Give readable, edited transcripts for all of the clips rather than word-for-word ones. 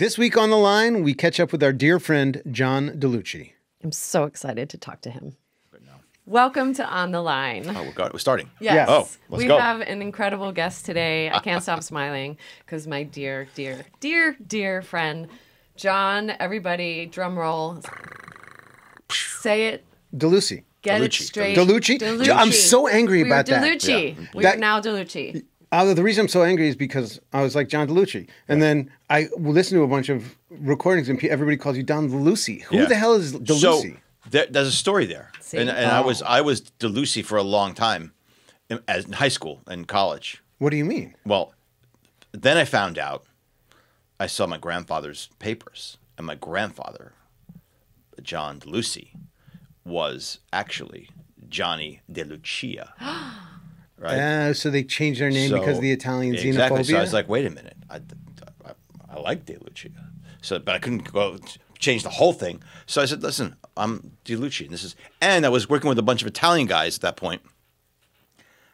This week on the line, we catch up with our dear friend, John DeLucie. I'm so excited to talk to him. Welcome to On the Line. Oh, we're starting. Yes. Oh, let's go. We have an incredible guest today. I can't stop smiling because my dear, dear, dear, dear friend, John, everybody, drum roll. Say it. DeLucie. Get it straight. DeLucie? I'm so angry about that. DeLucie. Yeah. We're now DeLucie. The reason I'm so angry is because I was like John DeLucie. And then I listened to a bunch of recordings and everybody calls you Don DeLucie. Who the hell is DeLucie? So there's a story there. And I was DeLucie for a long time in high school and college. What do you mean? Well, then I found out, I saw my grandfather's papers. And my grandfather, John DeLucie, was actually Johnny DeLucia. Right? So they changed their name because of the Italian xenophobia? Exactly. So I was like, wait a minute. I like DeLucia. But I couldn't go change the whole thing. So I said, listen, I'm DeLucie. And I was working with a bunch of Italian guys at that point.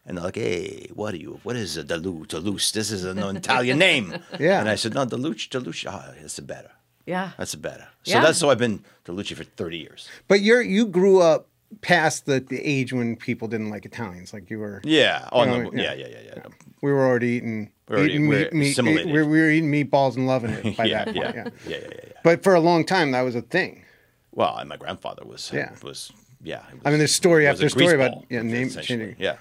And they're like, hey, what is a DeLuce? This is an Italian name. Yeah. And I said, no, DeLucie. Oh, that's better. Yeah. That's better. So so I've been DeLucie for 30 years. But you grew up past the age when people didn't like Italians, like you were. Yeah. Oh, no. Yeah. We were already eating meat. We were eating meatballs and loving it by that point. Yeah. But for a long time, that was a thing. Well, and my grandfather was. Yeah. I mean, there's story after story about name changing. Yeah.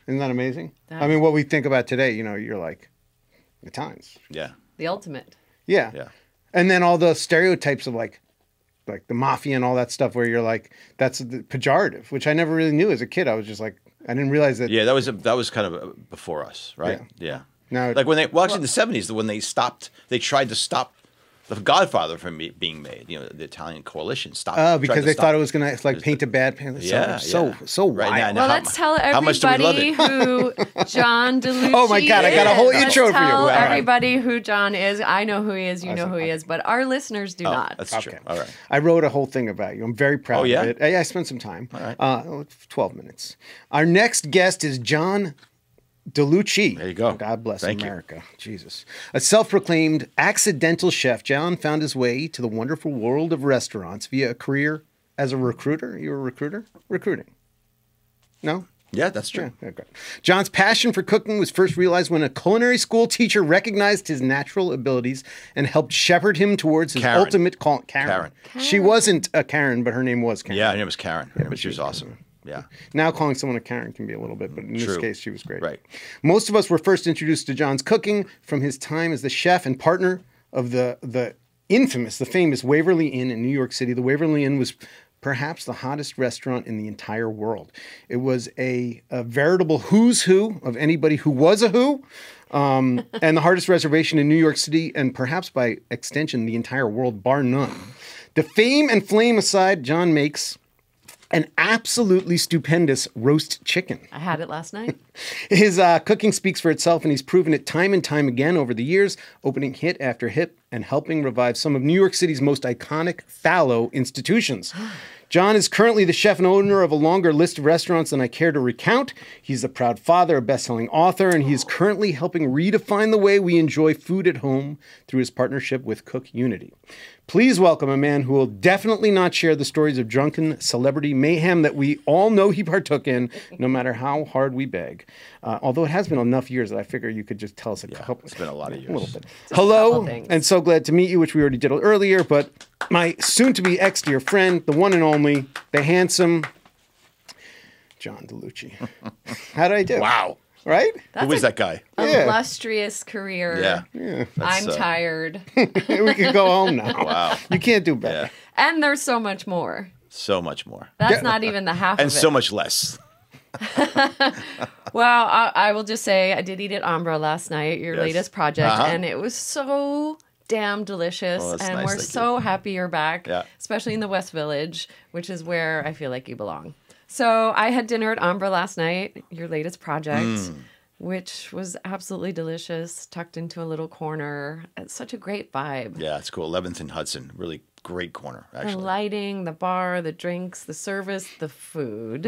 Isn't that amazing? I mean, what we think about today, you're like Italians. Yeah. The ultimate. Yeah. And then all the stereotypes of like the mafia and all that stuff where you're like, that's the pejorative, which I never really knew as a kid. I was just like, I didn't realize that. Yeah, that was kind of before us, right? Yeah. Now, like when actually in the 70s, when they tried to stop The Godfather from being made. The Italian coalition stopped. Oh, because they thought it was going to paint a bad picture. So wild. Right now, let's tell everybody who John DeLucie is. Oh my God, I got a whole intro for you. Tell everybody who John is. I know who he is. You know who he is. But our listeners do not. That's true. All right. I wrote a whole thing about you. I'm very proud of it. I spent some time. All right. 12 minutes. Our next guest is John DeLucie. There you go. God bless Thank America. You. Jesus. A self-proclaimed accidental chef, John found his way to the wonderful world of restaurants via a career as a recruiter. You were a recruiter? Recruiting. No? Yeah, that's true. Yeah, okay. John's passion for cooking was first realized when a culinary school teacher recognized his natural abilities and helped shepherd him towards his ultimate calling. Karen. She wasn't a Karen, but her name was Karen. Yeah, her name was Karen. Yeah, but she was awesome. Yeah. Now calling someone a Karen can be a little bit, but in this case, she was great. Right. Most of us were first introduced to John's cooking from his time as the chef and partner of the famous Waverly Inn in New York City. The Waverly Inn was perhaps the hottest restaurant in the entire world. It was a veritable who's who of anybody who was a who, and the hardest reservation in New York City, and perhaps by extension, the entire world, bar none. The fame and flame aside, John makes an absolutely stupendous roast chicken. I had it last night. His cooking speaks for itself, and he's proven it time and time again over the years, opening hit after hit and helping revive some of New York City's most iconic fallow institutions. John is currently the chef and owner of a longer list of restaurants than I care to recount. He's a proud father, a best-selling author, and he is currently helping redefine the way we enjoy food at home through his partnership with CookUnity. Please welcome a man who will definitely not share the stories of drunken celebrity mayhem that we all know he partook in, no matter how hard we beg. Although it has been enough years that I figure you could just tell us a couple. It's been a lot of years. A little bit. Hello, and so glad to meet you, which we already did earlier, but my soon-to-be ex-dear friend, the one and only, the handsome John DeLucie. How did I do? Wow. Right? Who is that guy? Illustrious career. Yeah. I'm tired. We can go home now. Wow. You can't do better. Yeah. And there's so much more. So much more. That's not even the half of it. And so much less. Well, I will just say I did eat at Ambra last night, your latest project, and it was so damn delicious. And nice. We're so happy you're back, Yeah. especially in the West Village, which is where I feel like you belong. So I had dinner at Ambra last night, your latest project, which was absolutely delicious, tucked into a little corner. It's such a great vibe. Yeah, it's cool. 11th and Hudson. Really great corner, The actually. lighting, the bar, the drinks, the service, the food.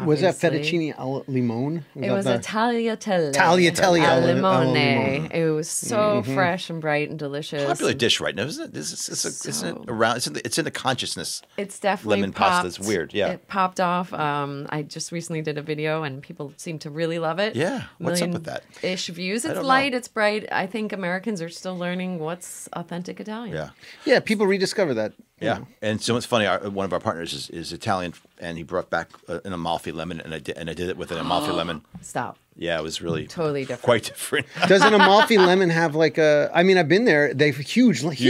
Was that obviously. fettuccine al limone? It was a tagliatelle. Tagliatelle al al limone. limone. It was so fresh and bright and delicious. Popular dish right now, isn't it? Isn't it around? It's in the consciousness. It's definitely Lemon popped. pasta is weird, yeah. It popped off. I just recently did a video and people seem to really love it. Yeah, what's up with that? Ish views. It's don't light, know. it's bright. I think Americans are still learning what's authentic Italian. Yeah. Yeah, people rediscover that. you Yeah, know. and so it's funny. One of our partners is Italian, and he brought back an Amalfi lemon, and I did it with an Amalfi lemon. Stop. Yeah, it was really Totally different. quite different. Does an Amalfi lemon have like a? I mean, I've been there. They've huge lemons.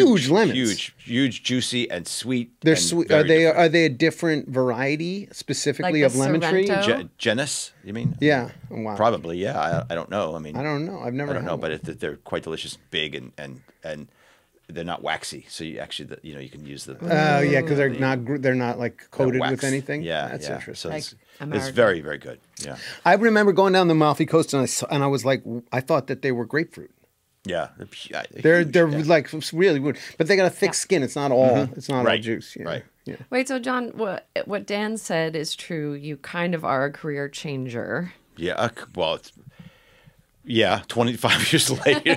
huge, juicy, and sweet. They're and sweet. very Are they? different. Are they a different variety specifically Like of the lemon tree? Sorrento? Genus, you mean? Yeah. Oh, wow. Probably. Yeah, I don't know. I mean, I don't know. I've never. I don't know, had one. but they're quite delicious, big, and they're not waxy. So you actually, you can use the. Oh yeah, because they're not like coated wax. with anything. Yeah, That's yeah. interesting. So Like it's American. very, very good. Yeah, I remember going down the Amalfi Coast and I was like, I thought that they were grapefruit. yeah. They're huge, yeah. like really good, but they got a thick Yeah. skin. It's not all. It's not all Right, juice. Yeah. right. Yeah. Wait, so John, what Dan said is true. You kind of are a career changer. Yeah, well, it's, 25 years later.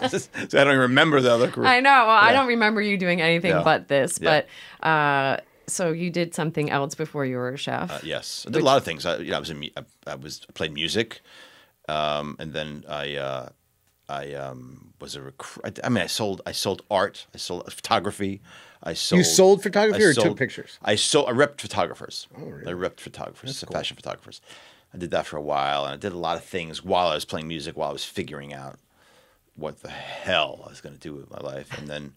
So I don't even remember the other career. I know. Well, I Yeah. don't remember you doing anything Yeah. but this. Yeah. But so you did something else before you were a chef. Yes, I did a lot of things. I played music, and then I was a recruit. I mean, I sold art. I sold photography. I sold. You sold photography I or took sold- pictures? I repped photographers. Oh, really? I repped photographers, fashion photographers. I did that for a while, and I did a lot of things while I was playing music, while I was figuring out what the hell I was going to do with my life. And then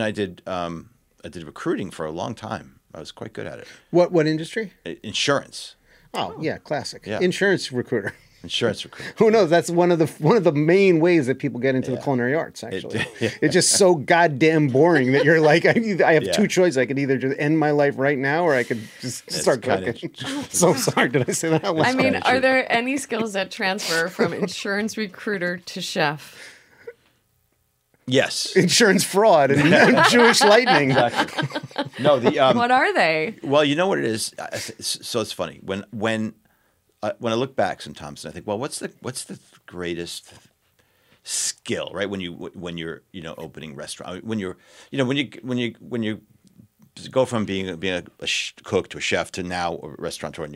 I did recruiting for a long time. I was quite good at it. What industry? Insurance Oh yeah, classic. Yeah. Insurance recruiter. recruiting. Who knows? That's one of the main ways that people get into the culinary arts. Actually, it's just so goddamn boring that you're like, I have Yeah. two choices. I could either just end my life right now, or I could just start kinda cooking. So sorry, did I say that out loud? I mean, kinda are true. there any skills that transfer from insurance recruiter to chef? Yes. Insurance fraud and Jewish lightning. No, the What are they? well, you know what it is. So it's funny when I look back sometimes and I think, well, what's the greatest skill, right? When you're opening restaurant, when you go from being a cook to a chef to now a restaurateur,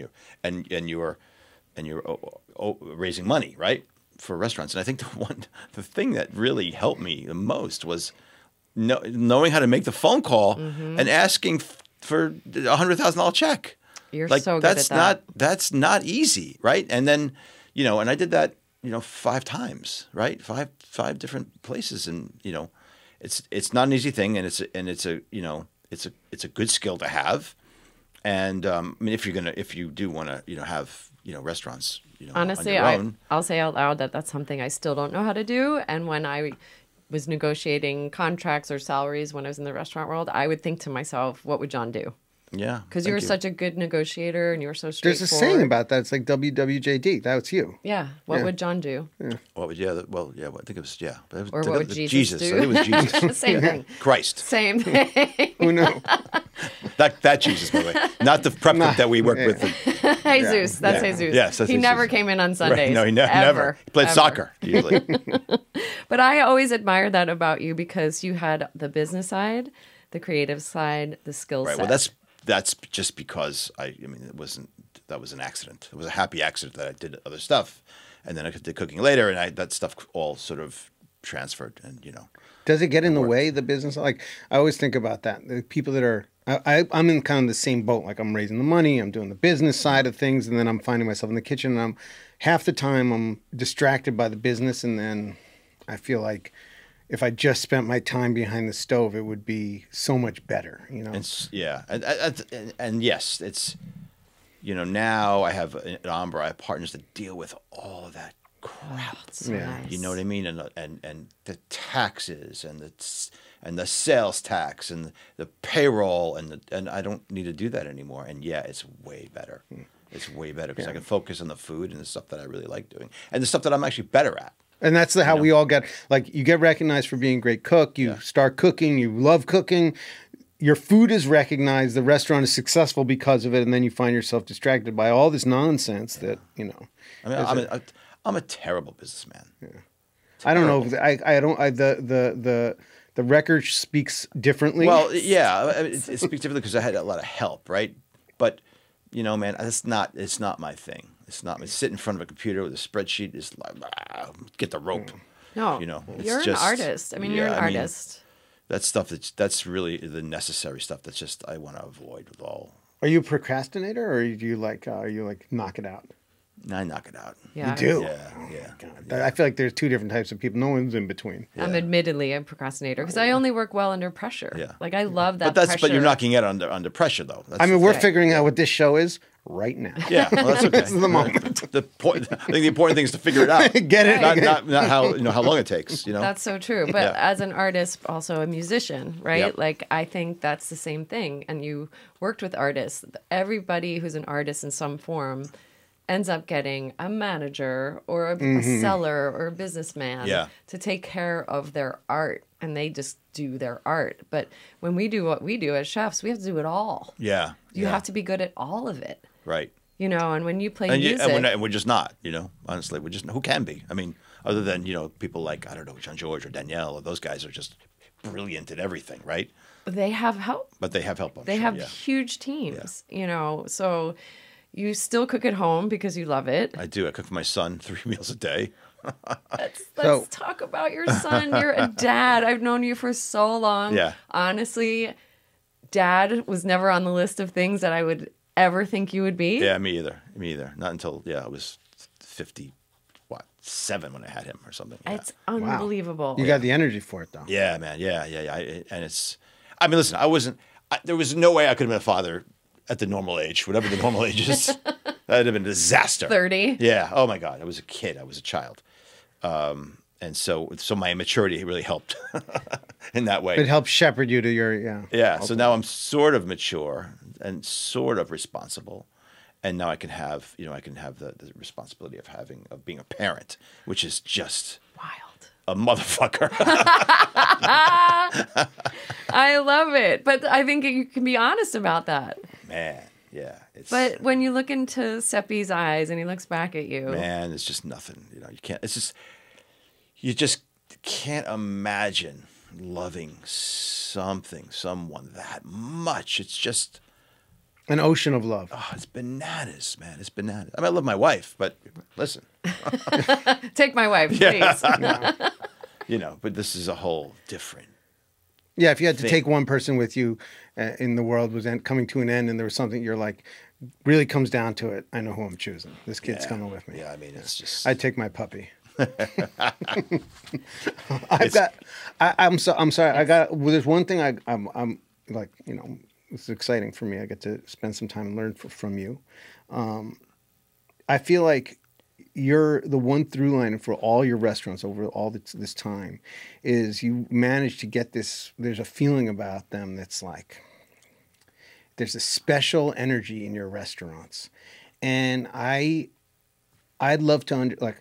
and you're raising money, right, for restaurants. And I think the thing that really helped me the most was knowing how to make the phone call and asking for $100,000 check. You're Like so good at that. that's not easy, right? And then and I did that 5 times, right? Five different places, and it's not an easy thing, and it's a good skill to have. And I mean, if you do want to have restaurants Honestly, on your own. I'll say out loud that that's something I still don't know how to do. And when I was negotiating contracts or salaries when I was in the restaurant world, I would think to myself, what would John do? Yeah, Because thank you were you. such a good negotiator and you were so straightforward. There's a saying about that. It's like WWJD. That's you. Yeah. What Yeah. would John do? What would I think it was But it was, Or what would Jesus Jesus. do? I think it was Jesus. Same thing. Christ. Same thing. Who knows? That Jesus, by the way, not the prep cook that we worked with. Jesus. That's Yeah. Jesus. Yes, that's he Jesus. never came in on Sundays. Right. No, he never. Ever. He played Ever. soccer usually. But I always admired that about you because you had the business side, the creative side, the skill Right. set. Well, that's just because I mean that was an accident. It was a happy accident that I did other stuff, and then I did cooking later, and that stuff all sort of transferred, and Does it get in the way, the business? Like, I always think about that. The people that are, I'm in kind of the same boat. Like, I'm raising the money, I'm doing the business side of things, and then I'm finding myself in the kitchen, and half the time I'm distracted by the business, and then I feel like if I just spent my time behind the stove, it would be so much better, and yes, it's now I have at Ambra, I have partners that deal with all of that crap. That's so Yeah. nice. You know what I mean? And the taxes and the sales tax and the payroll and I don't need to do that anymore. And yeah, it's way better. It's way better because I can focus on the food and the stuff that I really like doing and the stuff that I'm actually better at. And that's how we all get, like, you get recognized for being a great cook. You start cooking. You love cooking. Your food is recognized. The restaurant is successful because of it. And then you find yourself distracted by all this nonsense that, you know. I mean, I'm a terrible businessman. Yeah. I don't know. The record speaks differently. Well, yeah, it speaks differently because I had a lot of help, right? But, you know, man, it's not my thing. It's not. Sit in front of a computer with a spreadsheet. Is like, get the rope. No, you know, you're an artist. I mean, you're an artist. That stuff. That's really the necessary stuff. That's just I want to avoid with all. Are you a procrastinator, or do you like? Are you like knock it out? I knock it out. Yeah, you do. Yeah. God, I feel like there's two different types of people. No one's in between. Yeah. I'm admittedly a procrastinator because I only work well under pressure. Yeah. Like I love that. But you're knocking it under pressure though. I mean, we're figuring out what this show is right now. Yeah, well, that's okay. This is the moment. I think the important thing is to figure it out. Get it? Not how long it takes. You know. That's so true. But as an artist, also a musician, right? Yep. Like I think that's the same thing. And you worked with artists. Everybody who's an artist in some form ends up getting a manager or a seller or a businessman to take care of their art, and they just do their art. But when we do what we do as chefs, we have to do it all. Yeah. You have to be good at all of it. Right. You know, and when you play music... And we're just not, you know, honestly. Who can be? I mean, other than, you know, people like, I don't know, John George or Danielle, or those guys are just brilliant at everything, right? They have help. But they have help. They have huge teams, you know, so... You still cook at home because you love it. I do. I cook for my son 3 meals a day. Let's talk about your son. You're a dad. I've known you for so long. Yeah. Honestly, dad was never on the list of things that I would ever think you would be. Yeah, me either. Not until, I was 57 when I had him or something. Yeah. It's unbelievable. Wow. You got the energy for it, though. Yeah, man. Yeah. And it's, I mean, listen, there was no way I could have been a father at the normal age, whatever the normal age is. That'd have been a disaster. 30. Yeah. Oh my God. I was a kid. I was a child. And so my immaturity really helped in that way. It helped shepherd you to your, Yeah. So now I'm sort of mature and sort of responsible. And now I can have, the responsibility of being a parent, which is just wild. A motherfucker. I love it. But I think you can be honest about that. Man, yeah. But when you look into Seppi's eyes and he looks back at you. Man, it's just nothing. You just can't imagine loving someone that much. It's just an ocean of love. Oh, it's bananas, man. It's bananas. I mean, I love my wife, but listen. Take my wife, please. You know, but this is a whole different. Yeah, if you had to take one person with you in the world was coming to an end and there was something you're like, really comes down to it, I know who I'm choosing. This kid's coming with me. Yeah, I mean, it's just... I'd take my puppy. I'm sorry. There's one thing I'm like, you know, it's exciting for me. I get to spend some time and learn from you. I feel like you're the one through line for all your restaurants over all this time is you manage to get this. There's a feeling about them that's like there's a special energy in your restaurants, and I'd love to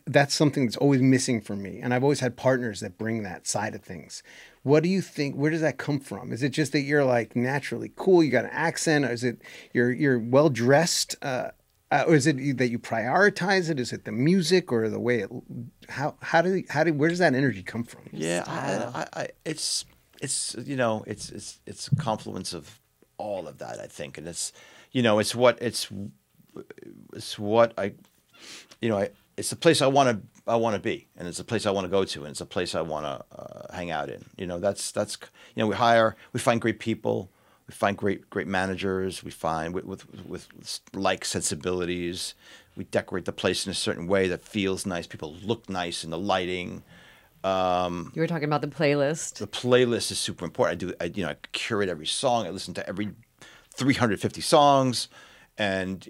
that's something that's always missing for me, and I've always had partners that bring that side of things. What do you think? Where does that come from? Is it just that you're like naturally cool? You got an accent? Or is it you're well dressed? Or is it that you prioritize it? Is it the music or the way it? Where does that energy come from? Yeah, it's a confluence of all of that, I think, and it's what I it's the place I want to be, and it's a place I want to go to, and it's a place I want to hang out in. We find great people. We find great managers. We find with like sensibilities. We decorate the place in a certain way that feels nice. People look nice in the lighting. You were talking about the playlist. The playlist is super important. I curate every song. I listen to every 350 songs, and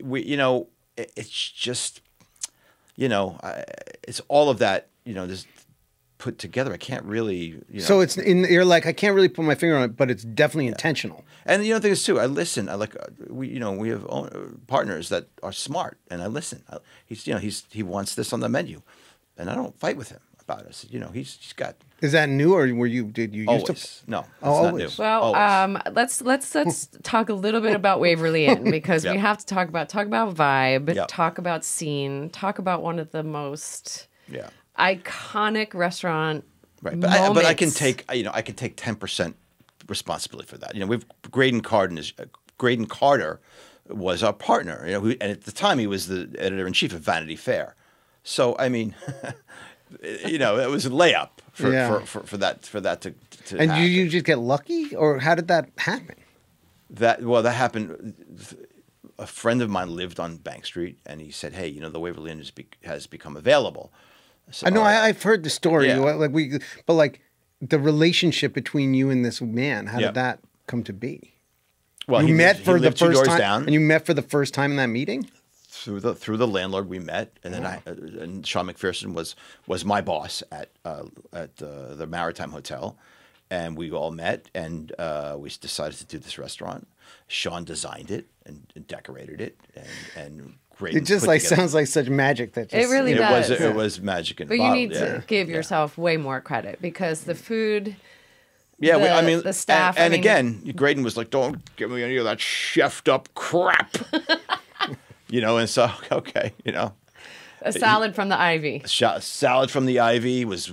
it's just it's all of that. This put together. I can't really. So you're like I can't really put my finger on it, but it's definitely intentional. And the other thing is too, I listen. I like we have partners that are smart, and I listen. He wants this on the menu. and I don't fight with him about it. I said, he's got Is that new, or did you used always. to? No, that's Oh, not always. new. Well, Always. let's talk a little bit about Waverly Inn, because we Yep. have to talk about vibe, Yep. talk about scene, talk about one of the most Yeah. iconic restaurant Right, moments. but I can take 10% responsibility for that. We've Graydon Carter was our partner. And at the time he was the editor in chief of Vanity Fair. So I mean, it was a layup for that to And happen. you just get lucky, or how did that happen? That happened. A friend of mine lived on Bank Street, and he said, "Hey, the Waverly Inn has become available." So, I know I've heard the story. Yeah. But the relationship between you and this man, how Yeah. did that come to be? well, You he met lived- for he the lived two first doors time, down. and you met for the first time in that meeting. Through the landlord we met, and then and Sean McPherson was my boss at the Maritime Hotel, and we all met, and we decided to do this restaurant. Sean designed it and decorated it, and Graydon It just put together- sounds like such magic that just, It really it does. was it was magic and But you bottled, need yeah. to give yourself way more credit, because the food. Yeah, the staff. and again, Graydon was like, "Don't give me any of that chefed up crap," and so okay, a salad from the Ivy. salad from the Ivy was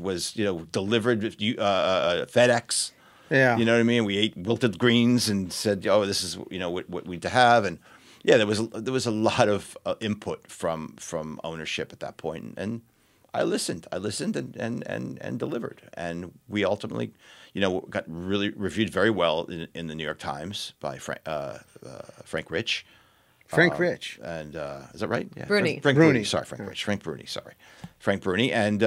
delivered with FedEx. Yeah. You know what I mean? We ate wilted greens and said, "Oh, this is what we need to have." And yeah, there was a lot of input from ownership at that point, and I listened and delivered, and we ultimately, got really reviewed very well in the New York Times by Frank Rich. Frank Rich. And is that right? Yeah. Bruni. Frank Bruni. Bruni. Sorry, Frank Rich. Frank Bruni. Sorry, Frank Bruni. And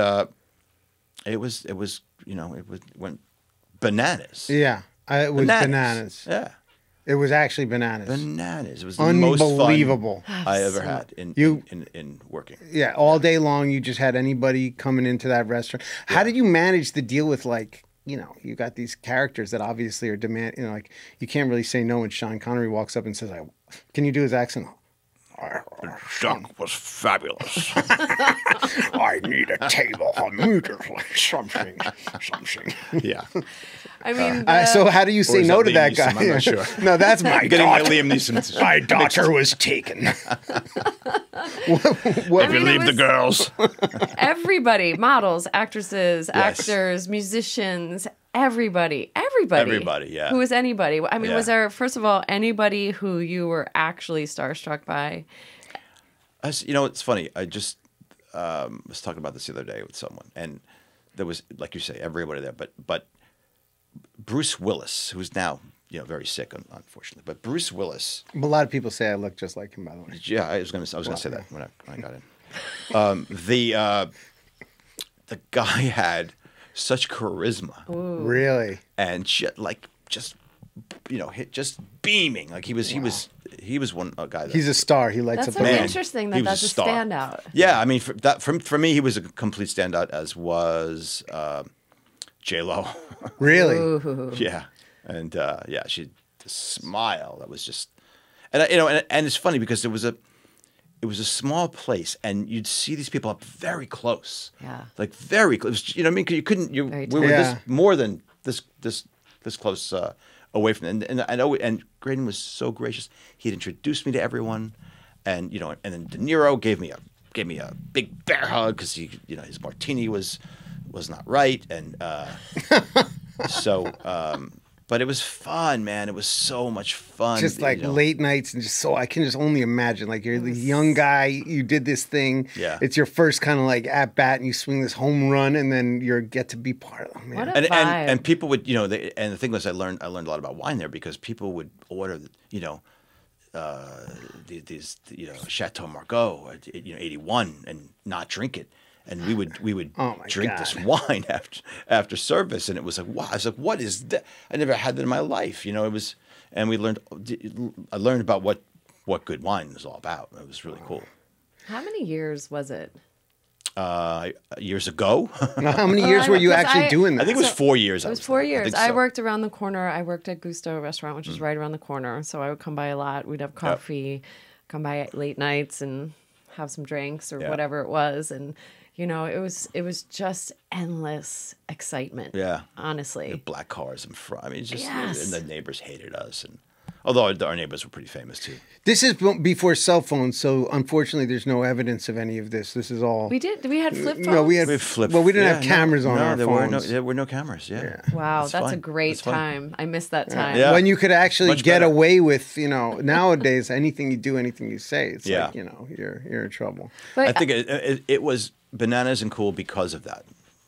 it went bananas. Yeah, it was bananas. Yeah, It was actually bananas. bananas. It was the most Unbelievable. fun I ever had in working. Yeah, all day long you just had anybody coming into that restaurant. How did you manage to deal with you got these characters that obviously are you can't really say no when Sean Connery walks up and says, "Can you do his accent?" Duck was fabulous. I need a table, something. Yeah. I mean, So how do you say is no that to Liam that guy? Neeson? I'm not sure. No, that's my Getting my daughter. Liam Neeson. My daughter was taken. I mean, Leave the girls. everybody, models, actresses, Yes. actors, musicians, everybody. Everybody, yeah. Who was anybody? I mean, Yeah. was there, first of all, anybody who you were actually starstruck by? It's funny. I just was talking about this the other day with someone, and there was, like you say, everybody there. But Bruce Willis, who's now very sick, unfortunately. But Bruce Willis. A lot of people say I look just like him, by the way. Yeah, I was gonna say that when I got in. The guy had such charisma Really? and just beaming. Like he was one guy. He's a star. He lights That's up the so room. interesting he that was that's a star. standout. Yeah, I mean for me he was a complete standout, as was J-Lo. Really? Ooh. Yeah, and she had the smile that was just, and and it's funny because it was a small place, and you'd see these people up very close. Yeah. Like very close. 'Cause you couldn't. Very We were tight. more than this close away from them. And Graydon was so gracious. He'd introduced me to everyone, and and then De Niro gave me a big bear hug because his martini was not right, and so. But it was fun, man. It was so much fun. Just like late nights, and I can just only imagine. Like you're the young guy, you did this thing. Yeah. It's your first kind of like at bat, and you swing this home run, and then you get to be part of it. Man. What a and vibe. people would and the thing was I learned a lot about wine there because people would order these Chateau Margaux at 81 and not drink it. And we would Oh my drink God. this wine after service, and it was like, wow! I was like, what is that? I never had that in my life, It was, and I learned about what good wine was all about. It was really cool. How many years was it? Years ago, Now, how many years were you Because actually doing that? I think it was 4 years. It was 4 years. think I so. worked around the corner. I worked at Gusto restaurant, which is right around the corner. So I would come by a lot. We'd have coffee, come by at late nights and have some drinks or Yeah. whatever it was. And You know, it was just endless excitement. Yeah. Honestly. The black cars in front. I mean, just Yes. and the neighbors hated us, and although our neighbors were pretty famous too. This is before cell phones, so unfortunately, there's no evidence of any of this. This is all. We had flip phones. No, we had. We flipped. Well, we didn't have cameras on our there phones. There were no cameras. Yeah. Wow, that's a fine. great That's fine. time. I miss that time. Yeah. When you could actually Much get better. away with, nowadays, anything you do, anything you say, it's Yeah. like, you're in trouble. But I think it was bananas and cool because of that.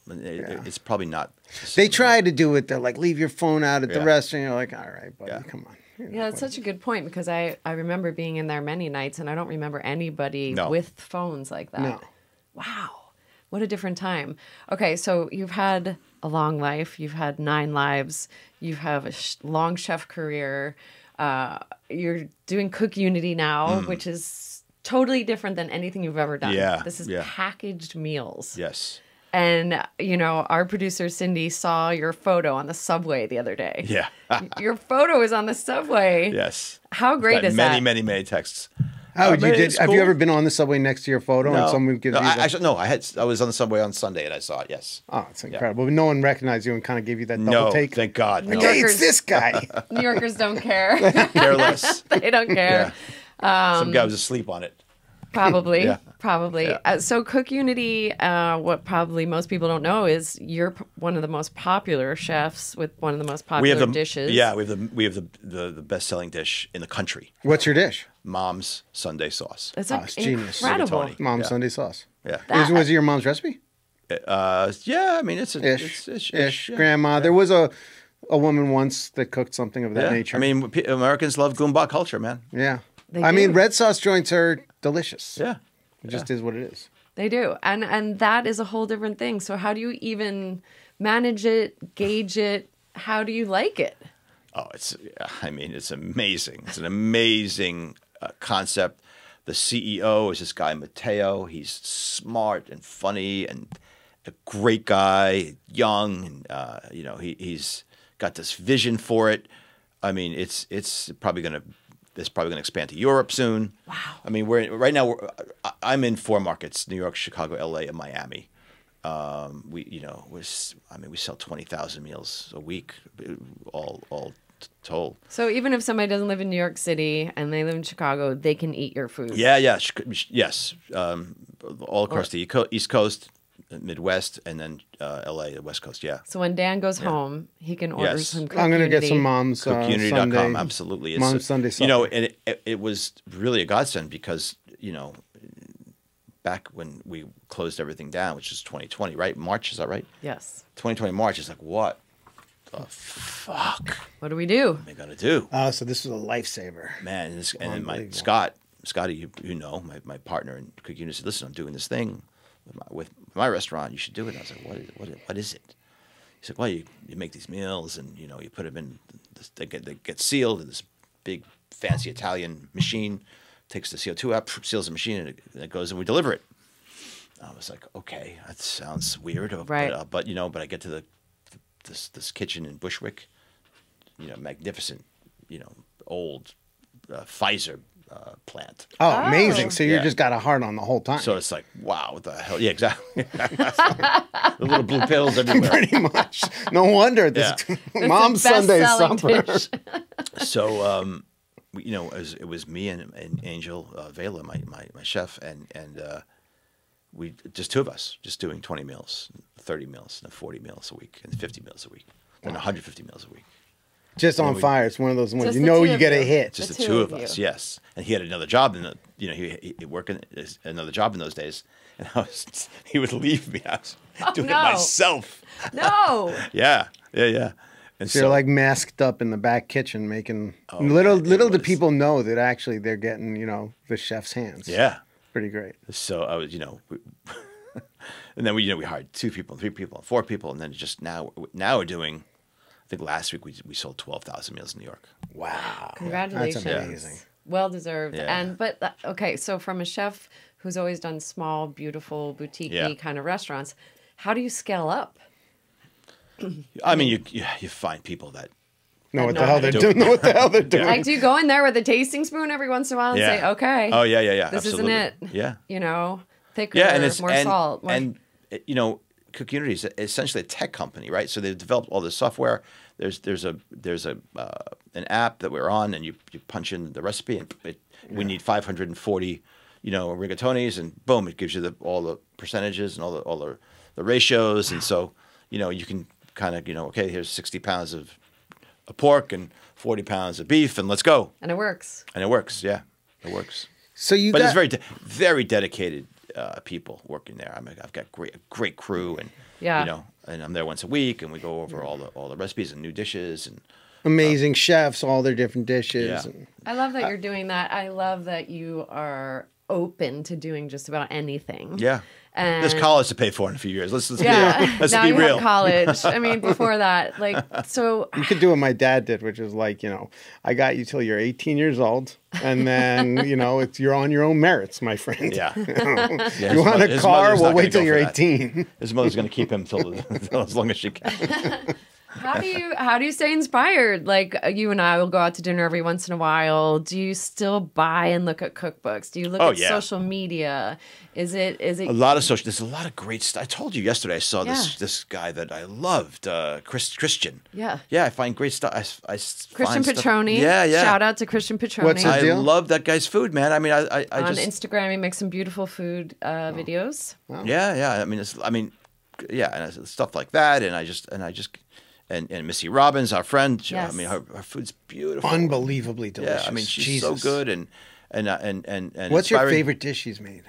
It's probably not. They try to do it. They're like, leave your phone out at the Yeah. restaurant. You're like, all right, buddy, Yeah. come on. yeah, it's such a good point because I remember being in there many nights and I don't remember anybody No. with phones like that. No. Wow. What a different time. Okay, so you've had a long life. You've had 9 lives. You have a long chef career. You're doing CookUnity now, which is totally different than anything you've ever done. Yeah, This is yeah. packaged meals. Yes. And, our producer, Cindy, saw your photo on the subway the other day. Yeah. Your photo is on the subway. Yes. How great Got is many, that? many, many texts. Oh, you man, did? it's Have you cool. ever been on the subway next to your photo and someone gives you? Actually, no. I was on the subway on Sunday and I saw it. Yes. Oh, it's incredible. But no one recognized you and kind of gave you that double No, take. thank God. Like, No. hey, it's this guy. New Yorkers don't care. Careless. They don't care. Some guy was asleep on it. Probably. Yeah. Probably. Yeah. So CookUnity, what probably most people don't know is you're one of the most popular chefs with one of the most popular dishes. Yeah, we have the best selling dish in the country. What's your dish? Mom's Sunday sauce. It's it's genius. incredible. Rigatoni. Mom's Yeah. Sunday sauce. Yeah. Was it your mom's recipe? Yeah. I mean, it's a Ish. it's Ish. yeah. Grandma. There was a woman once that cooked something of that Yeah. nature. I mean, Americans love goombah culture, man. yeah. They I mean, do. red sauce joints are delicious. Yeah. It just is what it is. They do. And that is a whole different thing. So how do you even manage it, gauge it? How do you like it? Oh, it's amazing. It's an amazing concept. The CEO is this guy, Matteo. He's smart and funny and a great guy, young, and he's got this vision for it. I mean, it's probably going to expand to Europe soon. Wow. I mean, I'm in 4 markets: New York, Chicago, LA, and Miami. We sell 20,000 meals a week, all told. So even if somebody doesn't live in New York City and they live in Chicago, they can eat your food. Yeah, yes. All across the East Coast, Midwest, and then LA, the West Coast. Yeah. So when Dan goes home, he can order Yes. some CookUnity. I'm going to get some mom's CookUnity.com, Sunday. absolutely. Mom's Sunday supper. And it was really a godsend because, back when we closed everything down, which is 2020, right? March, is that right? Yes. 2020 March is like, what the fuck What do we do? am I going to do? Oh, so this was a lifesaver. Man, and then my Unbelievable. Scotty, my partner in CookUnity said, listen, I'm doing this thing with my restaurant. You should do it. And I was like, what is it? He said, well, you make these meals and, you put them in, they get sealed in this big fancy Italian machine, takes the CO2 out, seals the machine, and it goes and we deliver it. I was like, okay, that sounds weird. Right. But I get to this kitchen in Bushwick, magnificent, old Pfizer plant. Oh, amazing. So you Yeah. just got a heart on the whole time. So it's like, wow, what the hell? Yeah, exactly. The little blue pills everywhere. Pretty much. No wonder. This It's Mom's the Sunday best-selling supper. dish. So, it was me and Angel Vela, my chef, and we just 2 of us, just doing 20 meals, 30 meals, and 40 meals a week, and 50 meals a week, and 150 meals a week. Just on fire. It's one of those ones Just you the know two you of get a you. hit. Just The the two two of of us, you. yes. And he had another job, and he working another job in those days, and he would leave me. I was doing no. it myself. No. Yeah. And So you're like masked up in the back kitchen making little do people know that actually they're getting, the chef's hands. yeah. Pretty great. So I was, and then we hired 2 people, 3 people, and 4 people, and then just now we're doing. I think last week we sold 12,000 meals in New York. Wow. Congratulations. That's amazing. Well deserved. Yeah. But okay, so from a chef who's always done small, beautiful, boutique-y Yeah. kind of restaurants, how do you scale up? I mean, you find people that. Know what know the hell how they're to doing. Know what the hell they're doing. Like, do you go in there with a tasting spoon every once in a while and say, okay, Oh yeah. this Absolutely. isn't it? Yeah. thicker, Yeah, and it's more salt. More... and you know, CookUnity is essentially a tech company, right? So they've developed all this software. There's an app that we're on, and you punch in the recipe, and we need 540, rigatonis, and boom, it gives you all the percentages and all the ratios, and so you can kind of okay, here's 60 pounds of pork and 40 pounds of beef, and let's go. And it works. And it works, yeah, it works. So but it's very dedicated people working there. I mean, I've got great crew, and and I'm there once a week, and we go over all the recipes and new dishes and amazing chefs, all their different dishes. Yeah. And, I love that you're doing that. I love that you are open to doing just about anything. Yeah. And there's college to pay for in a few years. Let's now be you real. have college. I mean, before that, so you could do what my dad did, which is I got you till you're 18 years old, and then you're on your own merits, my friend. Yeah. You want a car? We'll wait till you're 18. His mother's going to keep him till as long as she can. How do you stay inspired? Like you and I will go out to dinner every once in a while. Do you still buy and look at cookbooks? Do you look at social media? Is it a lot of social? There's a lot of great stuff. I told you yesterday. I saw this guy that I loved, Christian. Yeah. Yeah, I find great stuff. Christian Petroni. Yeah. Shout out to Christian Petroni. What's his deal? I love that guy's food, man. I mean, I on just Instagram he makes some beautiful food videos. Wow. Yeah. And stuff like that, and Missy Robbins, our friend. Yes. I mean, her food's beautiful, Unbelievably delicious. Yeah, I mean, she's so good and what's your inspiring. favorite dish she's made?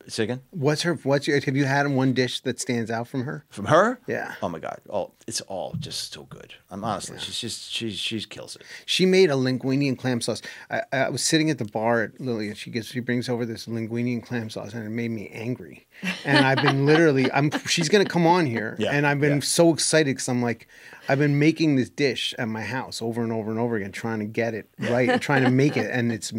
Say again? Have you had one dish that stands out from her? From her? Yeah. Oh my God! It's all just so good. I'm honestly, she kills it. She made a linguine and clam sauce. I was sitting at the bar at Lily, and she brings over this linguine and clam sauce, and it made me angry. And I've been she's gonna come on here, and I've been so excited because I'm like, I've been making this dish at my house over and over and over again, trying to get it right, and trying to make it, and it's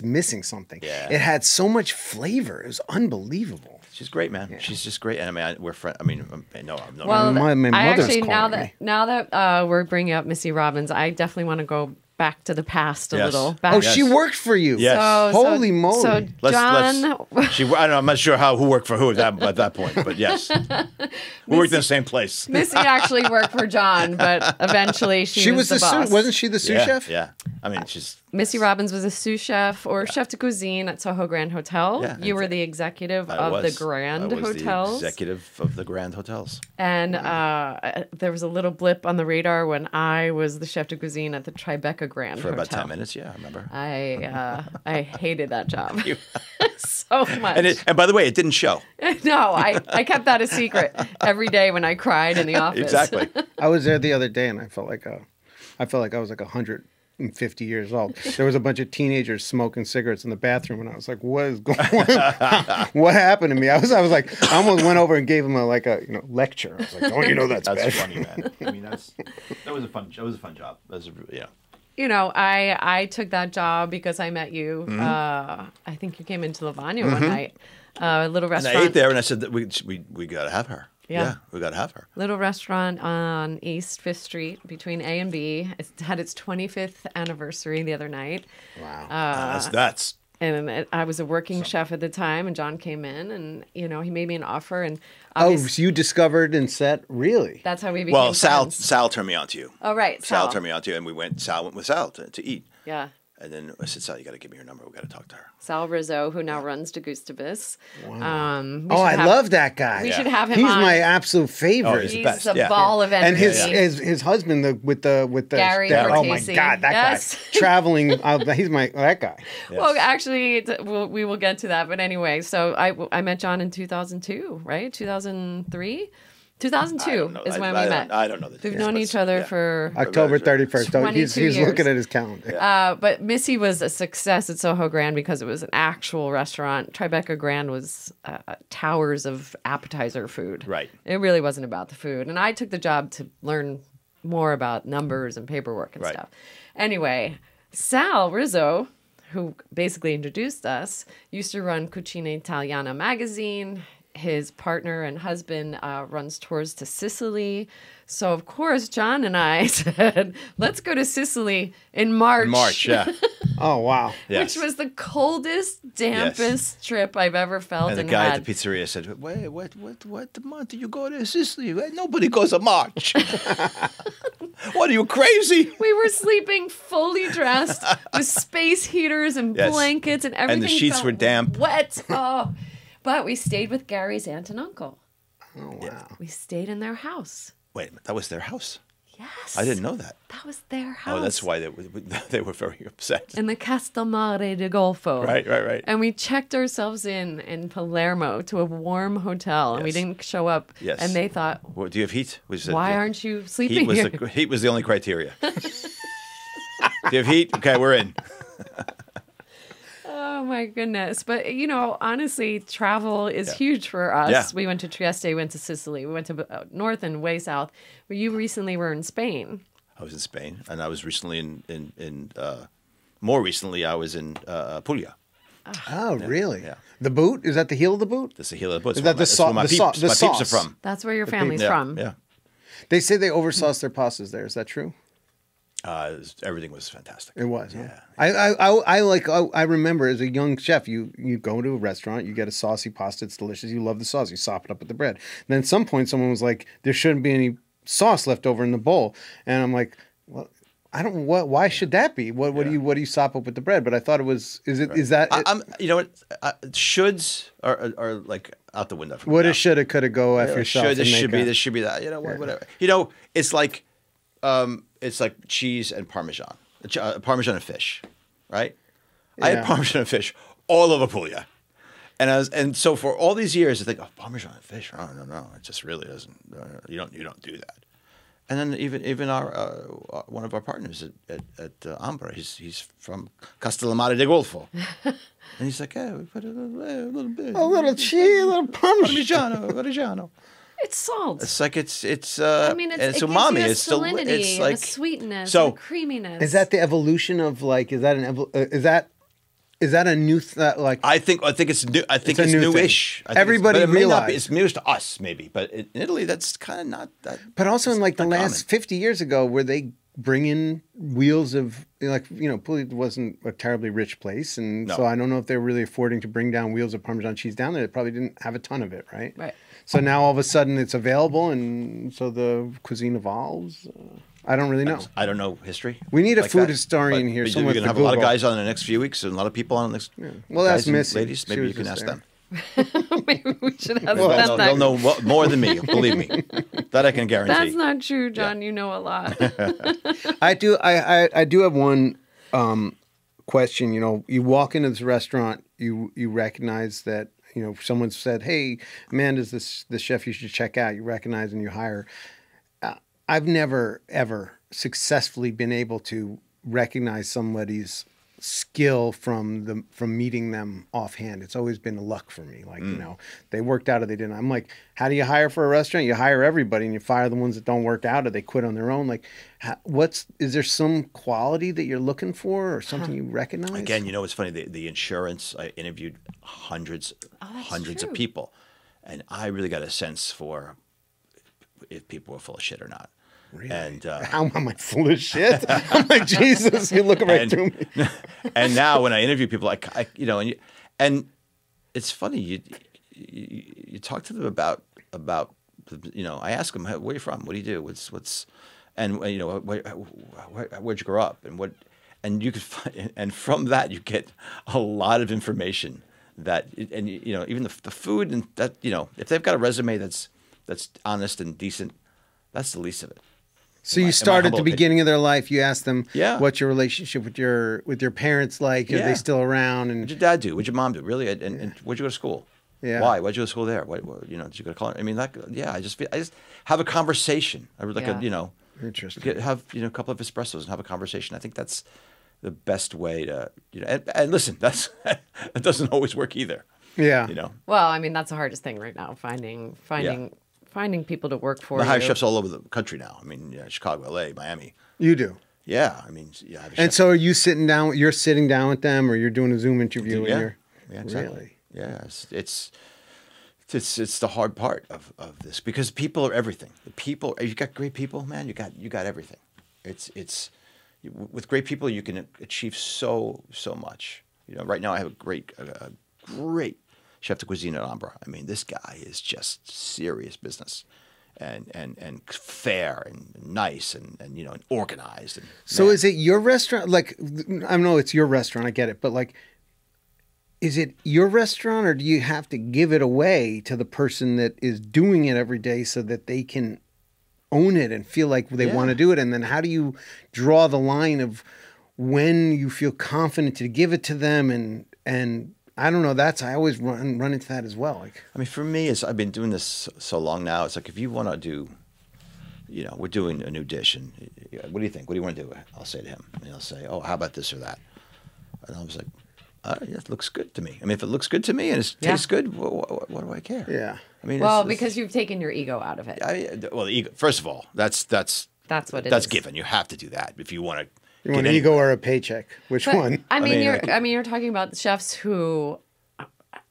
missing something. Yeah. It had so much flavor. It was unbelievable. She's great, man. Yeah. She's just great, and I mean, we're friends. I mean, no. Well, my mother's actually calling me. now that we're bringing up Missy Robbins, I definitely want to go back to the past a little. She worked for you. Yes. Holy moly. So John, I'm not sure who worked for who at that point, but yes, we worked in the same place. Missy actually worked for John, but eventually she was the boss. Wasn't she the sous chef? Yeah. I mean, she's Missy Robbins was a sous chef or chef de cuisine at Soho Grand Hotel. Yeah, you were the executive of the Grand Hotels. The executive of the Grand Hotels. And there was a little blip on the radar when I was the chef de cuisine at the Tribeca Grand For Hotel. about 10 minutes, yeah, I remember. I hated that job so much. And by the way, it didn't show. No, I kept that a secret every day when I cried in the office. Exactly. I was there the other day, and I felt like I was like 150 years old. There was a bunch of teenagers smoking cigarettes in the bathroom, and I was like, "What is going on? What happened to me?" I was like, I almost went over and gave him a lecture. I was like, "Don't you know that's bad?" funny, man. I mean, that was a fun job. I took that job because I met you. Mm-hmm. I think you came into Lavagna one night, a little restaurant. And I ate there, and I said that we got to have her. Yeah, we got to have her. Little restaurant on East 5th Street between A and B. It had its 25th anniversary the other night. Wow. That's. And I was a working chef at the time, and John came in, and he made me an offer. And so you discovered and set really? That's how we became friends. Sal turned me on to you. Oh right, Sal turned me on to you, and Sal went with Sal to eat. Yeah. And then I said, Sal, you got to give me your number. We got to talk to her. Sal Rizzo, who now runs De Gustabus. Wow. I love that guy. We should have him He's on. my absolute favorite. Oh, he's the best. A ball of energy. And his husband, with the Gary oh my Cortese. God, that guy traveling. He's that guy. Yes. Well, actually, we will get to that. But anyway, so I met John in 2002, right? 2003. 2002 is when we met. I don't know. We've known each other for October 31st. He's years. looking at his calendar. Yeah. But Missy was a success at Soho Grand because it was an actual restaurant. Tribeca Grand was towers of appetizer food. Right. It really wasn't about the food. And I took the job to learn more about numbers and paperwork and stuff. Anyway, Sal Rizzo, who basically introduced us, used to run Cucina Italiana magazine. His partner and husband runs tours to Sicily. So, of course, John and I said, let's go to Sicily in March. In March, yeah. Oh, wow. Yes. which was the coldest, dampest trip I've ever felt. And the And guy had. at the pizzeria said, "Wait, what month do you go to Sicily? Nobody goes to March. What are you, crazy?" We were sleeping fully dressed with space heaters and Yes. blankets and everything. And the sheets felt were damp. wet. Oh, but we stayed with Gary's aunt and uncle. Oh, wow. We stayed in their house. Wait a minute, that was their house? Yes, I didn't know that. That was their house. Oh, that's why they were very upset. In the Castelmare de Golfo. Right. And we checked ourselves in Palermo to a warm hotel, and we Yes. didn't show up. Yes. And they thought, Well, do you have heat? We said, why "Yeah." aren't you sleeping here? Heat was the only criteria. Do you have heat? Okay, we're in. Oh my goodness. But honestly, travel is Yeah. huge for us. Yeah. We went to Trieste, we went to Sicily, we went to north and way south. Where you recently were in Spain. I was in Spain, and I was recently more recently, I was in Puglia. Oh, really? Yeah. The boot? Is that the heel of the boot? That's the heel of the boot. Is that the sau- my the sau- peeps, the my peeps are sauce? from. That's where your family's Yeah, from. yeah. They say they oversauce their pastas there. Is that true? Everything was fantastic. It was. Huh? Yeah. I remember as a young chef, you go to a restaurant, you get a saucy pasta, it's delicious. You love the sauce, you sop it up with the bread. Then at some point, someone was like, "There shouldn't be any sauce left over in the bowl," and I'm like, "Well, I don't. Why should that be? What do you sop up with the bread?" But I thought it was. Is that? You know what? Shoulds are like out the window. For me What now. it shoulda coulda go after yourself. Should, this and should make be a- this should be that. Whatever. It's like cheese and Parmesan, Parmesan and fish, right? I had Yeah. Parmesan and fish all over Puglia, and so for all these years I think, oh, Parmesan and fish, no, it just really doesn't. You don't do that. And then even our one of our partners at Ambra, he's from Castellammare de Golfo, and he's like, yeah, we put a little bit, a little cheese, a little Parmesan. Parmigiano. It's salt. It's like it's I mean, and it gives umami. you a It's salinity it's and like a sweetness so- and a creaminess. Is that the evolution of like? Is that a new like? I think it's new. I think It's a it's new thing. newish. I think Everybody but it may not be. realized. It's news to us, maybe, but in Italy, that's kind of not that. But also in like the not last common. 50 years ago, where they bring in wheels of Puglia wasn't a terribly rich place, and No. so I don't know if they're really affording to bring down wheels of Parmesan cheese down there. They probably didn't have a ton of it, right? Right. So now all of a sudden it's available, and so the cuisine evolves. I don't really know. I don't know history. We need a like food that, historian but here, We're someone going to to have a lot of Google. guys on in the next few weeks, and a lot of people on the next. Well, that's guys and Missy. ladies. She Maybe you was can just ask there. them. Maybe we should have They'll said know, that. they'll know more than me. Believe me, that I can guarantee. That's not true, John. You know a lot. I do. I do have one question. You walk into this restaurant, you recognize that someone said, "Hey, Amanda's the chef you should check out." You recognize and you hire. I've never ever successfully been able to recognize somebody's skill from meeting them offhand. It's always been luck for me. Like, they worked out or they didn't. I'm like, how do you hire for a restaurant? You hire everybody and you fire the ones that don't work out or they quit on their own. Like, is there some quality that you're looking for or something you recognize? Again, it's funny. The insurance. I interviewed hundreds true. of people, and I really got a sense for if people were full of shit or not. Really? And How am I full of shit? I'm like, Jesus, you're looking right through me. and now when I interview people, and it's funny. You talk to them about I ask them, where are you from? What do you do? What's and where'd you grow up? And what? And you could find, and from that you get a lot of information that even the food and that if they've got a resume that's honest and decent, that's the least of it. So you start at the beginning of their life. You ask them, Yeah. what's your relationship with your parents like? Are Yeah. they still around? What'd And your dad do? What'd your mom do? Really? And where'd you go to school? Yeah. Why? Why'd you go to school there? Did you go to college? I mean, I just have a conversation. I would like Yeah. Interesting. have a couple of espressos and have a conversation. I think that's the best way to and listen. That doesn't always work either. Yeah. Well, I mean, that's the hardest thing right now, finding people to work for I hire you. chefs all over the country now. I mean, Chicago, LA, Miami. You do. Yeah, I mean, yeah. I have a And chef. so are you sitting down? You're sitting down with them, or you're doing a Zoom interview? And yeah, you're, yeah, exactly. Really? Yeah, it's the hard part of this because people are everything. The people, you got great people, man. You got everything. It's with great people, you can achieve so much. You know, right now I have a great chef de cuisine at Ambra. I mean, this guy is just serious business, and fair and nice and you know, and organized. And so, is it your restaurant? Like, I know it's your restaurant. I get it, but like, is it your restaurant, or do you have to give it away to the person that is doing it every day so that they can own it and feel like they want to do it? And then how do you draw the line of when you feel confident to give it to them? And I don't know, I always run into that as well. Like, I mean, for me, I've been doing this so long now. It's like, if you want to do, you know, we're doing a new dish, and what do you think? What do you want to do? I'll say to him, and he'll say, oh, how about this or that? And I was like, yeah, it looks good to me. I mean, if it looks good to me and it tastes good, what do I care? Yeah. I mean, because you've taken your ego out of it. Well, the ego, first of all, that's what it is. That's given. You have to do that if you want to. You want an ego or a paycheck? Which one? I mean, you're talking about chefs who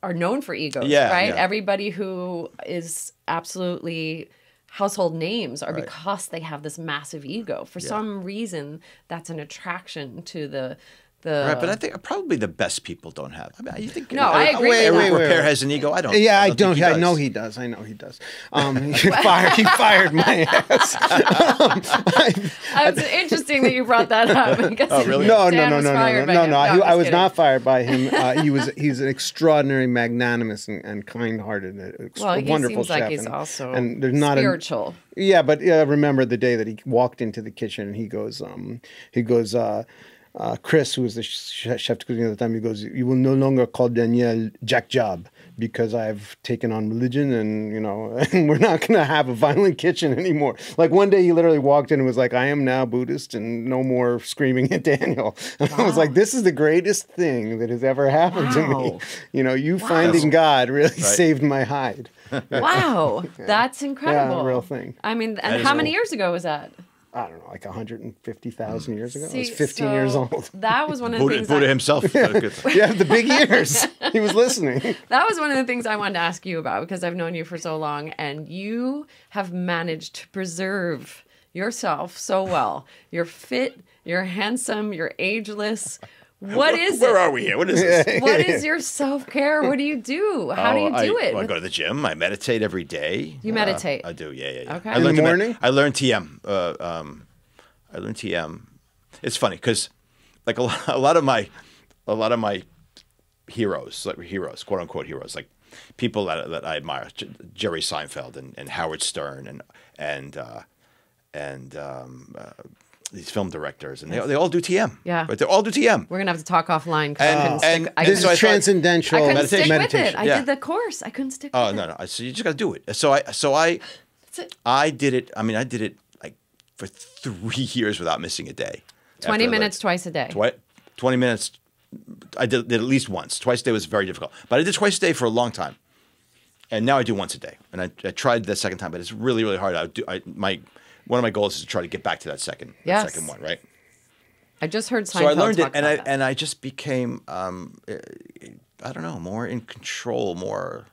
are known for egos, right? Yeah. Everybody who is absolutely household names are because they have this massive ego. For some reason, that's an attraction to the. Right, but I think probably the best people don't have. I mean, you think? No, I agree. Wait, Repair has an ego. I don't. Yeah, I don't. I know he does. I know he does. He fired my ass. It's interesting that you brought that up. Oh, really? No. I was not fired by him. He's an extraordinary, magnanimous, and kind-hearted, wonderful seems chef. Like he's also and there's not spiritual. Yeah, but remember the day that he walked into the kitchen and he goes. Chris, who was the chef de cuisine at the time, he goes, "You will no longer call Daniel Jack Job because I've taken on religion, and you know, and we're not going to have a violent kitchen anymore." Like one day, he literally walked in and was like, "I am now Buddhist, and no more screaming at Daniel." And I was like, "This is the greatest thing that has ever happened to me." You know, you finding God really saved my hide. Wow, that's incredible. Yeah, real thing. I mean, and how many years ago was that? I don't know, like 150,000 years ago. I was 15 years old. That was one of the things. Buddha himself. Yeah, the big ears. He was listening. That was one of the things I wanted to ask you about, because I've known you for so long, and you have managed to preserve yourself so well. You're fit, you're handsome, you're ageless. What is Where are we here? What is this? What is your self-care? What do you do? How do you do it? I go to the gym. I meditate every day. You meditate? I do, yeah. Okay. In the morning? I learned TM. I learned TM. It's funny because like a lot of my heroes, quote unquote heroes, like people that I admire, Jerry Seinfeld and Howard Stern and these film directors, and they all do TM. Yeah. But they all do TM. We're going to have to talk offline. This is transcendental meditation. I couldn't stick with it. I Yeah. did the course. I couldn't stick with it. No. So you just got to do it. So I did it. I mean, I did it like for 3 years without missing a day. 20 minutes twice a day. 20 minutes. I did at least once. Twice a day was very difficult. But I did twice a day for a long time. And now I do once a day. And I tried the second time, but it's really, really hard. One of my goals is to try to get back to that second one, right? I just heard Seinfeld so I learned talk it, about that. and I just became, I don't know, more in control, more.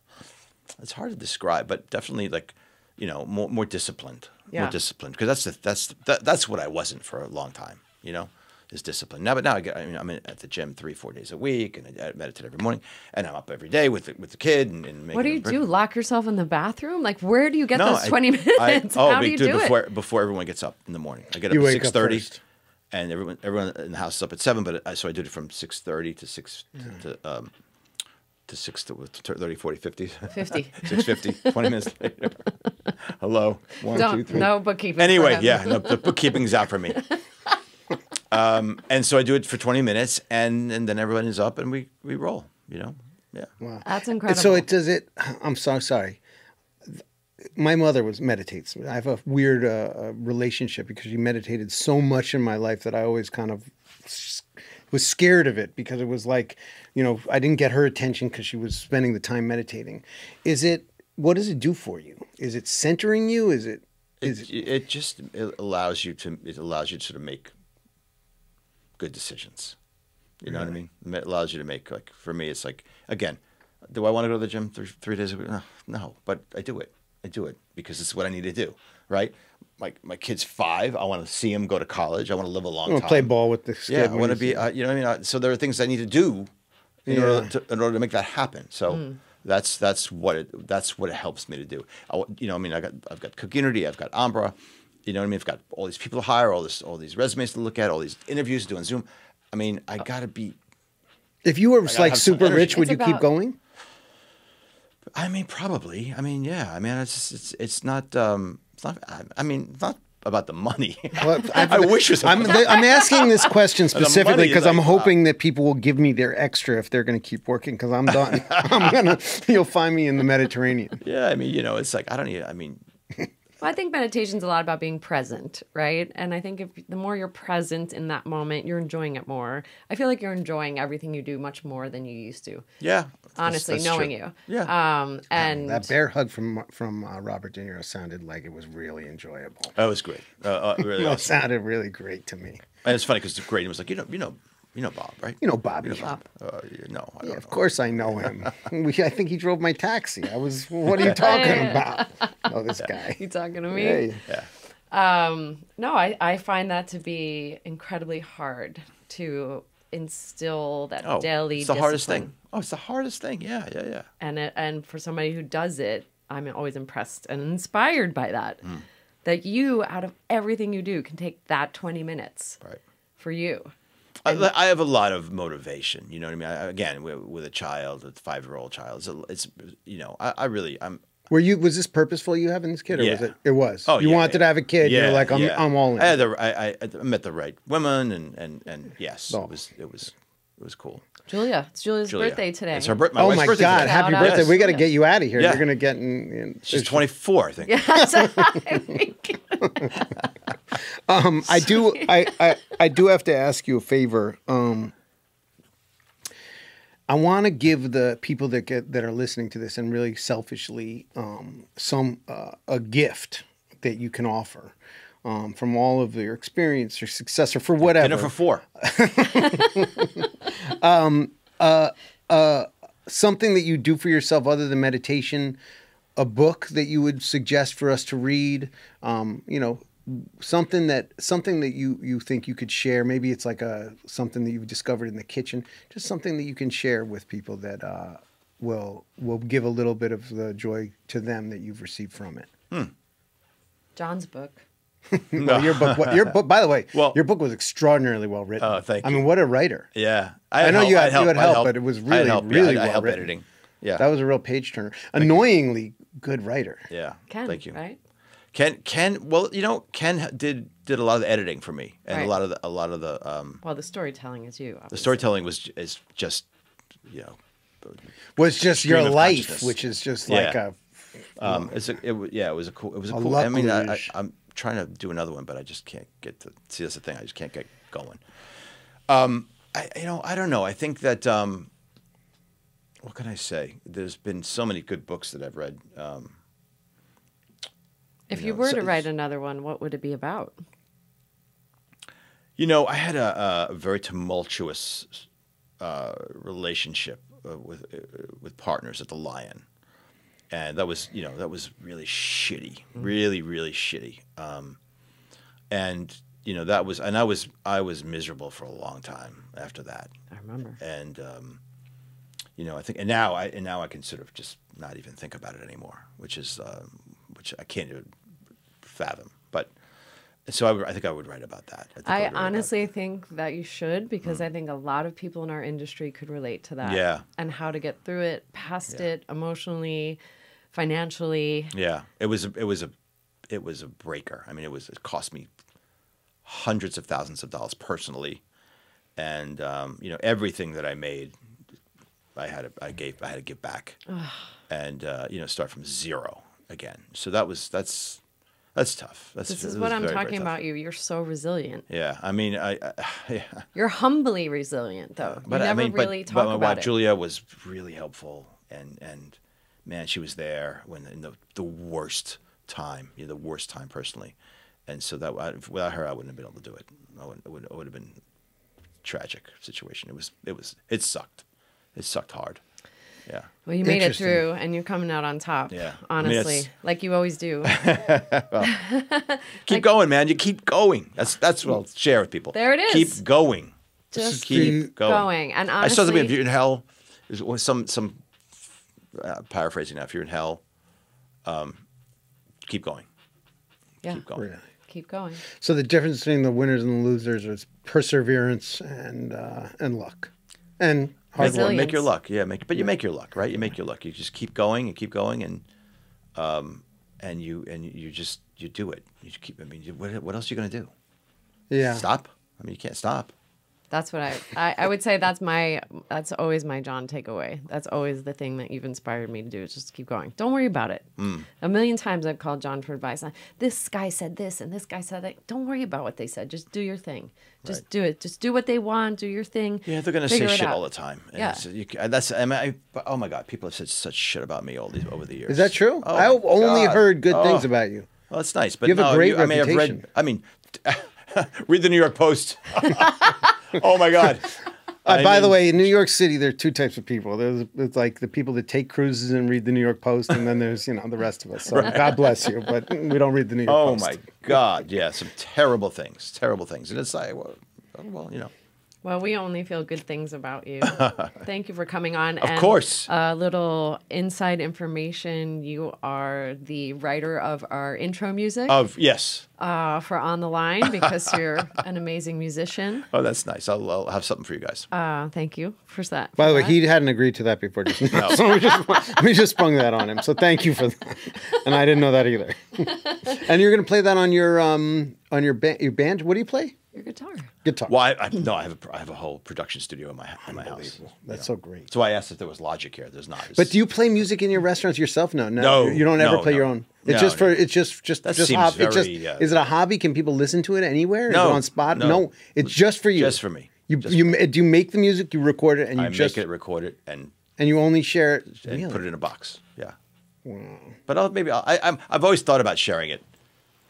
It's hard to describe, but definitely like, you know, more disciplined, more disciplined. Because that's what I wasn't for a long time, you know. Is discipline now, but now I'm at the gym 3-4 days a week, and I meditate every morning, and I'm up every day with the kid. And what do you do? Lock yourself in the bathroom? Like, where do you get those 20 minutes? How do you do it? Before everyone gets up in the morning. I get up at 6:30, and everyone in the house is up at 7. But so I did it from 6:30 to 6 to 6 to 30, 40, 50. 50. 6:50. 20 minutes later. Hello. 1, 2, 3. No bookkeeping. Anyway, the bookkeeping's out for me. And so I do it for 20 minutes, and then everyone is up, and we roll, you know? Yeah. Wow. That's incredible. So I'm so sorry. My mother meditates. I have a weird relationship because she meditated so much in my life that I always kind of was scared of it, because it was like, you know, I didn't get her attention because she was spending the time meditating. What does it do for you? Is it centering you? It allows you to sort of make good decisions. You know what I mean? It allows you to make, like, for me, it's like, again, do I want to go to the gym 3 days a week? No, but I do it. I do it because it's what I need to do, right? my kid's 5. I want to see him go to college. I want to live a long time. Play ball with the kid. Yeah, I want to be. You know what I mean? So there are things I need to do in order to make that happen. So that's what it helps me to do. You know, I mean, I've got CookUnity. I've got Ambra. You know what I mean? I've got all these people to hire, all these resumes to look at, all these interviews to do on Zoom. I mean, I got to be. If you were like super rich, would you keep going? I mean, probably. I mean, yeah. I mean, it's not. I mean, not about the money. Well, I wish it was. I'm asking this question specifically because I'm hoping that people will give me their extra if they're going to keep working because I'm done. You'll find me in the Mediterranean. Yeah, I mean, you know, it's like I don't need. I mean. Well, I think meditation's a lot about being present, right? And I think the more you're present in that moment, you're enjoying it more. I feel like you're enjoying everything you do much more than you used to. Yeah. Honestly, that's knowing true. you. Yeah. And that bear hug from Robert De Niro sounded like it was really enjoyable. That was great. Really It awesome. sounded really great to me. And it's funny because Graydon was like, you know Bob, right? You know Bobby. Bob. No, I don't Yeah, know. of course I know him. I think he drove my taxi. What are you talking about? Oh, this guy. You talking to me? Hey. Yeah. No, I find that to be incredibly hard to instill that daily it's the discipline. hardest thing. Oh, it's the hardest thing. Yeah. And for somebody who does it, I'm always impressed and inspired by that. That you, out of everything you do, can take that 20 minutes for you. I have a lot of motivation. You know what I mean? Again, with a child, a 5-year-old child, it's you know, I'm. Was this purposeful? You having this kid, or was it? It was. Oh, you wanted to have a kid. Yeah, You're like, I'm all in. I met the right women, and yes, it was cool. Julia, it's Julia's birthday today. It's her birthday. Oh my God! Today. Happy Shout birthday! out. We got to get you out of here. Yeah. You're gonna get in. She's 24, I think. I do have to ask you a favor. I want to give the people that are listening to this and really selfishly a gift that you can offer from all of your experience or success or for whatever. Dinner for 4. Something that you do for yourself other than meditation, a book that you would suggest for us to read, you know, something that you think you could share. Maybe it's like something that you've discovered in the kitchen, just something that you can share with people that will give a little bit of the joy to them that you've received from it. John's book. Well, your book, by the way, your book was extraordinarily well written. Oh, thank you. I mean, what a writer. Yeah. I know you had help, but it was really well written. Editing. Yeah. That was a real page turner. Annoyingly good writer. Yeah. Ken, Thank you. Right? Ken, well, you know, Ken did a lot of the editing for me, and a lot of the. Well, the storytelling is you. Obviously. The storytelling is just, you know, was just stream your of life, consciousness. which is just like Yeah. It was a cool. I mean, I'm trying to do another one, but I just can't get to see. That's the thing. I just can't get going. I don't know. I think that what can I say? There's been so many good books that I've read. If you were to write another one, what would it be about? You know, I had a very tumultuous relationship with partners at the Lion, and that was really shitty, really shitty. And you know I was miserable for a long time after that. I remember. And you know, I think, and now I can sort of just not even think about it anymore, which I can't even fathom. But so I think I would write about that. I honestly think that you should, because I think a lot of people in our industry could relate to that. Yeah. And how to get through it, past it, emotionally, financially. Yeah, it was a breaker. I mean, it cost me hundreds of thousands of dollars personally, and you know, everything that I made, I had to give back, and you know, start from zero again. So that's tough. This is what I'm talking about. You're so resilient. Yeah, I mean, yeah. You're humbly resilient, though. But you never I mean, really but talk my about wife it. Julia was really helpful, and man, she was there when in the worst time, the worst time personally, and so that without her, I wouldn't have been able to do it. It would have been a tragic situation. It sucked. It sucked hard. Yeah. Well, you made it Interesting. through, and you're coming out on top. Yeah. I mean, Honestly, it's- like you always do. Keep going, man. You keep going. That's what I'll share with people. There it is. Keep going. Just keep going. And I saw honestly, something. If you're in hell, there's some paraphrasing now. If you're in hell, keep going. yeah, Keep going. Really. keep going. So the difference between the winners and the losers is perseverance and luck and hard work. Resilience. Make your luck. Yeah, but you make your luck, right? You make your luck. You just keep going and keep going, and you do it. You keep. I mean, what else are you gonna do? Yeah. Stop? I mean, you can't stop. That's what I would say. That's always my John takeaway. That's always the thing that you've inspired me to do. Is just keep going. Don't worry about it. A million times I've called John for advice. This guy said this and this guy said that. Don't worry about what they said. Just do your thing. Just do it. Just do what they want. Do your thing. Yeah, they're gonna say shit all the time. And Yeah. oh my God, people have said such shit about me over the years. Is that true? Oh I my only God. heard good things about you. Well, it's nice, but You have a no, great I may have reputation. read. I mean, read the New York Post. Oh my God. By the way, in New York City, there are two types of people. There's like the people that take cruises and read the New York Post, and then there's the rest of us. So God bless you, but we don't read the New York Oh Post. my God, yeah, some terrible things, and it's like, well, Well, we only feel good things about you. Thank you for coming on. Of course. A little inside information. You are the writer of our intro music yes. for On the Line because you're an amazing musician. Oh, that's nice. I'll have something for you guys. Thank you for that. By the way, he hadn't agreed to that before just now, so we just sprung that on him. So thank you for that, and I didn't know that either. And you're going to play that on your band. What do you play? Your guitar. Guitar. Well, I have a whole production studio in my house. That's so great. So I asked if there was Logic here. There's not. But do you play music in your restaurants yourself? No, No, you don't ever no, play your no. own. No, It's just no. it's just That just seems hobby. very, Is it a hobby? Can people listen to it anywhere? No, Is it on spot? no. It's just for you. Just for me. Do you make the music? You record it, and you I just make it, record it, and you only share it. and put it in a box. Yeah. But I've always thought about sharing it.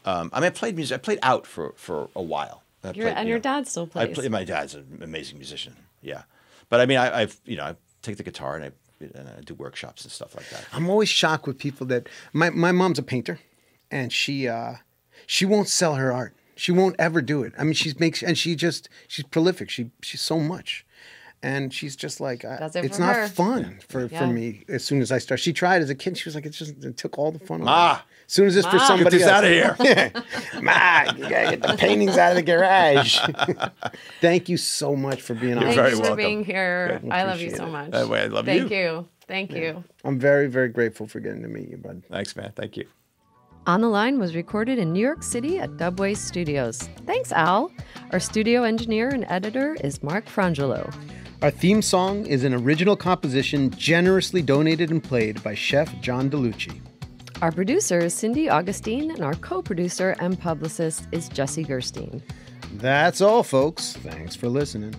I mean, I played music. I played out for a while. Your dad still plays. My dad's an amazing musician. Yeah, but I mean, I take the guitar and I do workshops and stuff like that. I'm always shocked with people that my mom's a painter, and she won't sell her art. She won't ever do it. I mean, she's prolific. She's so much. And she's just like, Does it it's for not her. fun for me. As soon as I start, she tried as a kid. She was like, it took all the fun away. Ma, As soon as it's for somebody get this else. out of here. Ma, you gotta get the paintings out of the garage. Thank you so much for being on. Thank very you for welcome. being here. I love you Appreciate so it. much. That way, I love you. Thank you. Thank you. I'm very, very grateful for getting to meet you, bud. Thanks, man. Thank you. On the Line was recorded in New York City at Dubway Studios. Thanks, Al. Our studio engineer and editor is Mark Frangelo. Our theme song is an original composition generously donated and played by Chef John DeLucie. Our producer is Cindy Augustine, and our co-producer and publicist is Jesse Gerstein. That's all, folks. Thanks for listening.